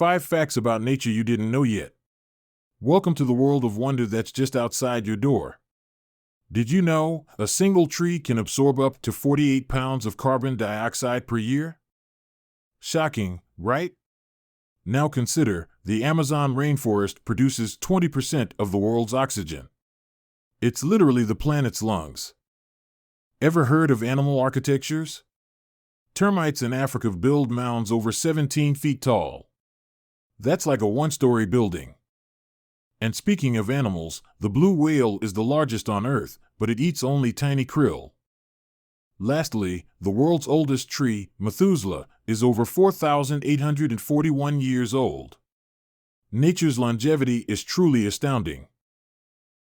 5 facts about nature you didn't know yet. Welcome to the world of wonder that's just outside your door. Did you know a single tree can absorb up to 48 pounds of carbon dioxide per year? Shocking, right? Now consider, the Amazon rainforest produces 20% of the world's oxygen. It's literally the planet's lungs. Ever heard of animal architectures? Termites in Africa build mounds over 17 feet tall. That's like a one-story building. And speaking of animals, the blue whale is the largest on Earth, but it eats only tiny krill. Lastly, the world's oldest tree, Methuselah, is over 4,841 years old. Nature's longevity is truly astounding.